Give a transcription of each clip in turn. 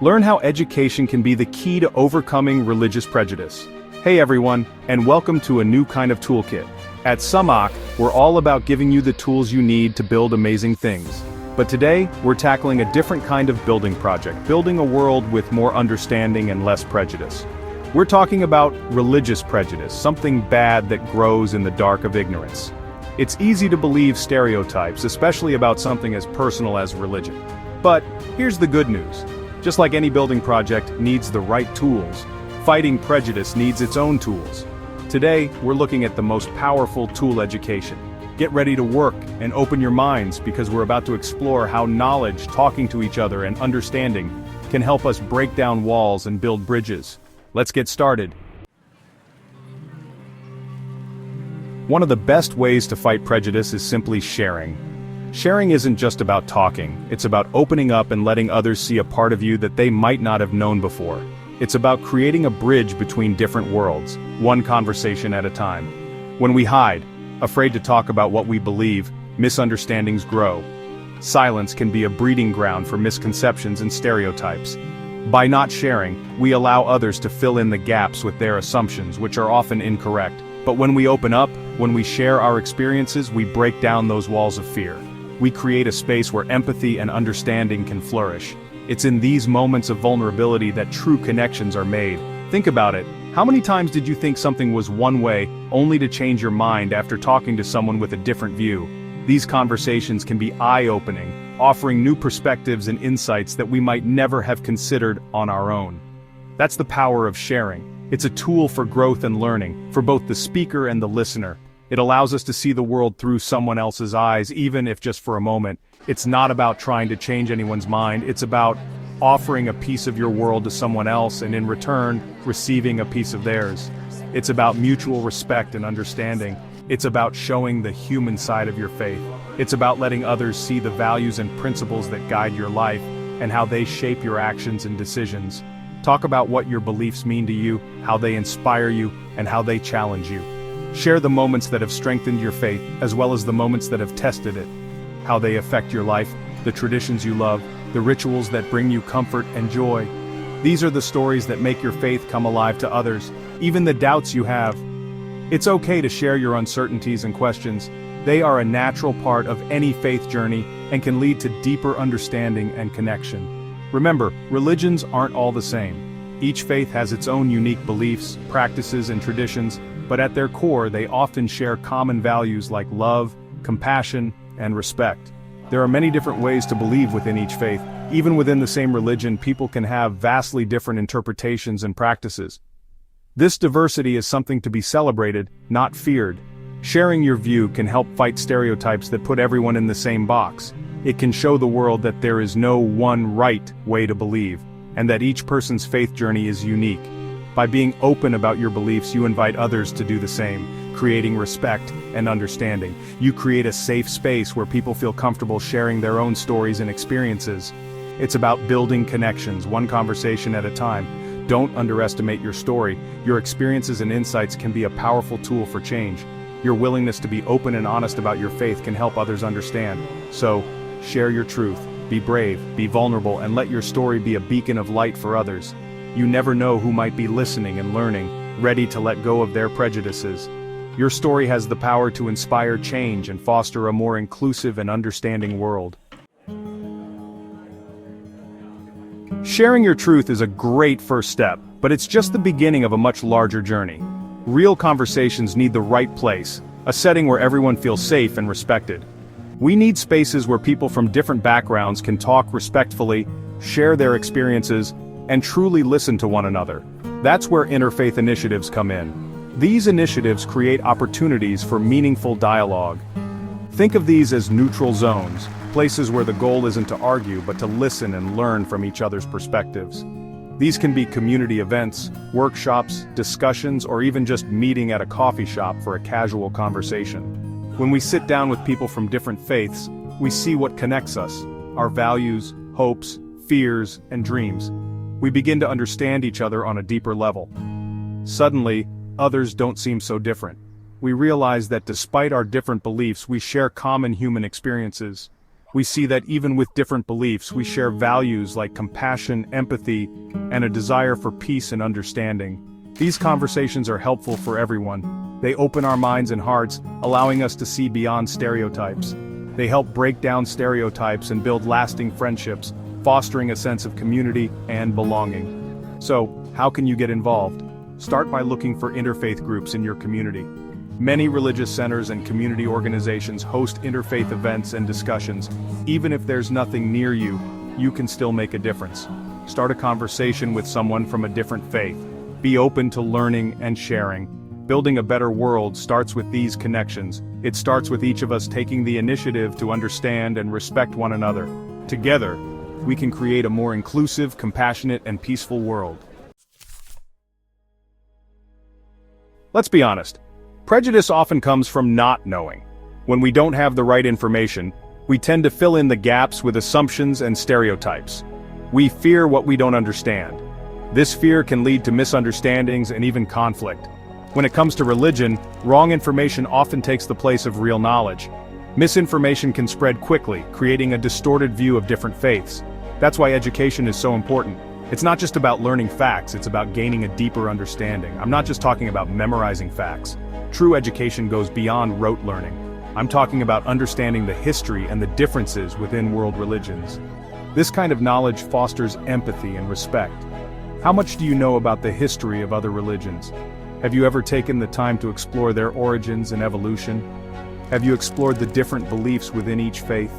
Learn how education can be the key to overcoming religious prejudice. Hey everyone, and welcome to a new kind of toolkit. At Summach, we're all about giving you the tools you need to build amazing things. But today, we're tackling a different kind of building project, building a world with more understanding and less prejudice. We're talking about religious prejudice, something bad that grows in the dark of ignorance. It's easy to believe stereotypes, especially about something as personal as religion. But here's the good news. Just like any building project needs the right tools, fighting prejudice needs its own tools. Today, we're looking at the most powerful tool: education. Get ready to work and open your minds, because we're about to explore how knowledge, talking to each other, and understanding can help us break down walls and build bridges. Let's get started. One of the best ways to fight prejudice is simply sharing. Sharing isn't just about talking, it's about opening up and letting others see a part of you that they might not have known before. It's about creating a bridge between different worlds, one conversation at a time. When we hide, afraid to talk about what we believe, misunderstandings grow. Silence can be a breeding ground for misconceptions and stereotypes. By not sharing, we allow others to fill in the gaps with their assumptions, which are often incorrect. But when we open up, when we share our experiences, we break down those walls of fear. We create a space where empathy and understanding can flourish. It's in these moments of vulnerability that true connections are made. Think about it. How many times did you think something was one way, only to change your mind after talking to someone with a different view? These conversations can be eye-opening, offering new perspectives and insights that we might never have considered on our own. That's the power of sharing. It's a tool for growth and learning, for both the speaker and the listener. It allows us to see the world through someone else's eyes, even if just for a moment. It's not about trying to change anyone's mind, it's about offering a piece of your world to someone else and in return, receiving a piece of theirs. It's about mutual respect and understanding. It's about showing the human side of your faith. It's about letting others see the values and principles that guide your life, and how they shape your actions and decisions. Talk about what your beliefs mean to you, how they inspire you, and how they challenge you. Share the moments that have strengthened your faith, as well as the moments that have tested it. How they affect your life, the traditions you love, the rituals that bring you comfort and joy. These are the stories that make your faith come alive to others, even the doubts you have. It's okay to share your uncertainties and questions. They are a natural part of any faith journey and can lead to deeper understanding and connection. Remember, religions aren't all the same. Each faith has its own unique beliefs, practices, and traditions, but at their core they often share common values like love, compassion, and respect. There are many different ways to believe within each faith. Even within the same religion, people can have vastly different interpretations and practices. This diversity is something to be celebrated, not feared. Sharing your view can help fight stereotypes that put everyone in the same box. It can show the world that there is no one right way to believe, and that each person's faith journey is unique. By being open about your beliefs, you invite others to do the same, creating respect and understanding. You create a safe space where people feel comfortable sharing their own stories and experiences. It's about building connections, one conversation at a time. Don't underestimate your story. Your experiences and insights can be a powerful tool for change. Your willingness to be open and honest about your faith can help others understand. So, share your truth, be brave, be vulnerable, and let your story be a beacon of light for others. You never know who might be listening and learning, ready to let go of their prejudices. Your story has the power to inspire change and foster a more inclusive and understanding world. Sharing your truth is a great first step, but it's just the beginning of a much larger journey. Real conversations need the right place, a setting where everyone feels safe and respected. We need spaces where people from different backgrounds can talk respectfully, share their experiences, and truly listen to one another. That's where interfaith initiatives come in. These initiatives create opportunities for meaningful dialogue. Think of these as neutral zones, places where the goal isn't to argue but to listen and learn from each other's perspectives. These can be community events, workshops, discussions, or even just meeting at a coffee shop for a casual conversation. When we sit down with people from different faiths, we see what connects us, our values, hopes, fears, and dreams. We begin to understand each other on a deeper level. Suddenly, others don't seem so different. We realize that despite our different beliefs, we share common human experiences. We see that even with different beliefs, we share values like compassion, empathy, and a desire for peace and understanding. These conversations are helpful for everyone. They open our minds and hearts, allowing us to see beyond stereotypes. They help break down stereotypes and build lasting friendships, fostering a sense of community and belonging. So, how can you get involved? Start by looking for interfaith groups in your community. Many religious centers and community organizations host interfaith events and discussions. Even if there's nothing near you, you can still make a difference. Start a conversation with someone from a different faith. Be open to learning and sharing. Building a better world starts with these connections. It starts with each of us taking the initiative to understand and respect one another. Together, we can create a more inclusive, compassionate, and peaceful world. Let's be honest. Prejudice often comes from not knowing. When we don't have the right information, we tend to fill in the gaps with assumptions and stereotypes. We fear what we don't understand. This fear can lead to misunderstandings and even conflict. When it comes to religion, wrong information often takes the place of real knowledge. Misinformation can spread quickly, creating a distorted view of different faiths. That's why education is so important. It's not just about learning facts, it's about gaining a deeper understanding. I'm not just talking about memorizing facts. True education goes beyond rote learning. I'm talking about understanding the history and the differences within world religions. This kind of knowledge fosters empathy and respect. How much do you know about the history of other religions? Have you ever taken the time to explore their origins and evolution? Have you explored the different beliefs within each faith?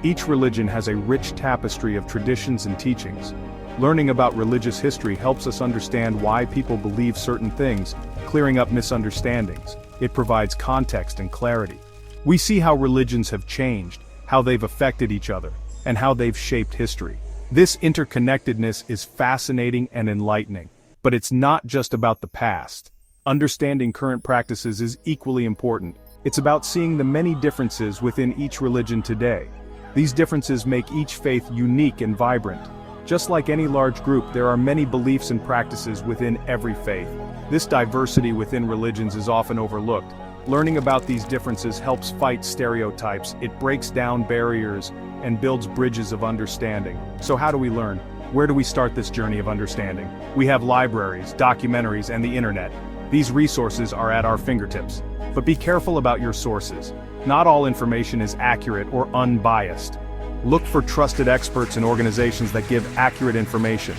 Each religion has a rich tapestry of traditions and teachings. Learning about religious history helps us understand why people believe certain things, clearing up misunderstandings. It provides context and clarity. We see how religions have changed, how they've affected each other, and how they've shaped history. This interconnectedness is fascinating and enlightening. But it's not just about the past. Understanding current practices is equally important. It's about seeing the many differences within each religion today. These differences make each faith unique and vibrant. Just like any large group, there are many beliefs and practices within every faith. This diversity within religions is often overlooked. Learning about these differences helps fight stereotypes, it breaks down barriers, and builds bridges of understanding. So how do we learn? Where do we start this journey of understanding? We have libraries, documentaries, and the internet. These resources are at our fingertips. But be careful about your sources. Not all information is accurate or unbiased. Look for trusted experts and organizations that give accurate information.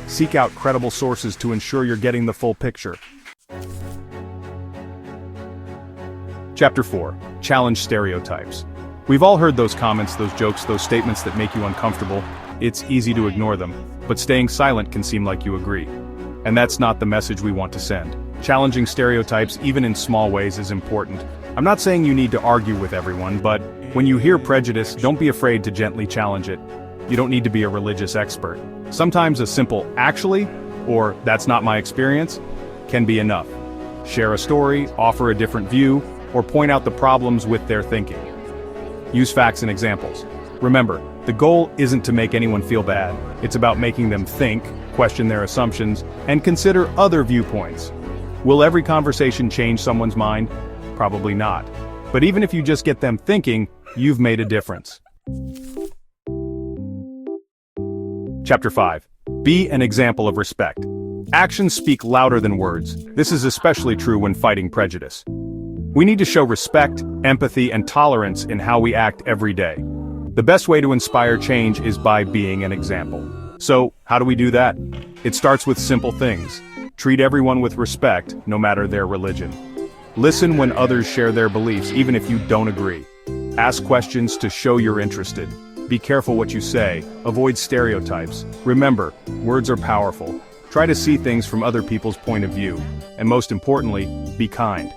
Seek out credible sources to ensure you're getting the full picture. Chapter 4. Challenge stereotypes. We've all heard those comments, those jokes, those statements that make you uncomfortable. It's easy to ignore them, but staying silent can seem like you agree. And that's not the message we want to send. Challenging stereotypes, even in small ways, is important. I'm not saying you need to argue with everyone, but when you hear prejudice, don't be afraid to gently challenge it. You don't need to be a religious expert. Sometimes a simple "actually" or "that's not my experience" can be enough. Share a story, offer a different view, or point out the problems with their thinking. Use facts and examples. Remember, the goal isn't to make anyone feel bad. It's about making them think, question their assumptions, and consider other viewpoints. Will every conversation change someone's mind? Probably not. But even if you just get them thinking, you've made a difference. Chapter 5. Be an example of respect. Actions speak louder than words. This is especially true when fighting prejudice. We need to show respect, empathy, and tolerance in how we act every day. The best way to inspire change is by being an example. So, how do we do that? It starts with simple things. Treat everyone with respect, no matter their religion. Listen when others share their beliefs, even if you don't agree. Ask questions to show you're interested. Be careful what you say. Avoid stereotypes. Remember, words are powerful. Try to see things from other people's point of view. And most importantly, be kind.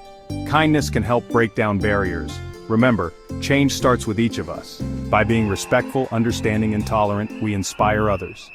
Kindness can help break down barriers. Remember, change starts with each of us. By being respectful, understanding, and tolerant, we inspire others.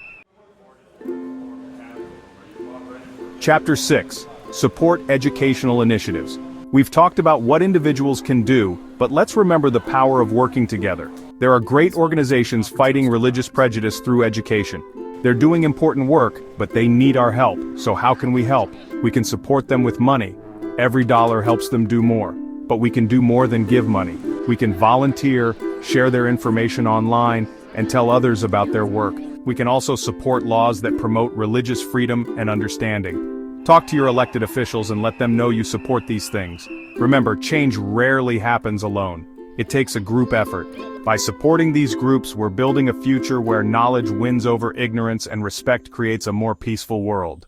Chapter 6. Support educational initiatives. We've talked about what individuals can do, but let's remember the power of working together. There are great organizations fighting religious prejudice through education. They're doing important work, but they need our help. So how can we help? We can support them with money. Every dollar helps them do more. But we can do more than give money. We can volunteer, share their information online, and tell others about their work. We can also support laws that promote religious freedom and understanding. Talk to your elected officials and let them know you support these things. Remember, change rarely happens alone. It takes a group effort. By supporting these groups, we're building a future where knowledge wins over ignorance and respect creates a more peaceful world.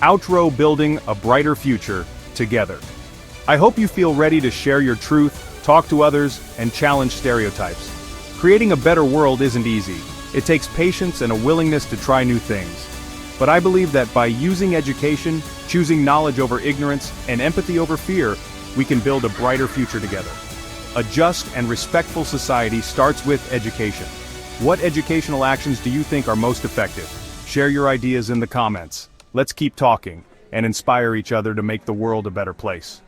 Outro: building a brighter future together. I hope you feel ready to share your truth, talk to others, and challenge stereotypes. Creating a better world isn't easy. It takes patience and a willingness to try new things. But I believe that by using education, choosing knowledge over ignorance, and empathy over fear, we can build a brighter future together. A just and respectful society starts with education. What educational actions do you think are most effective? Share your ideas in the comments. Let's keep talking and inspire each other to make the world a better place.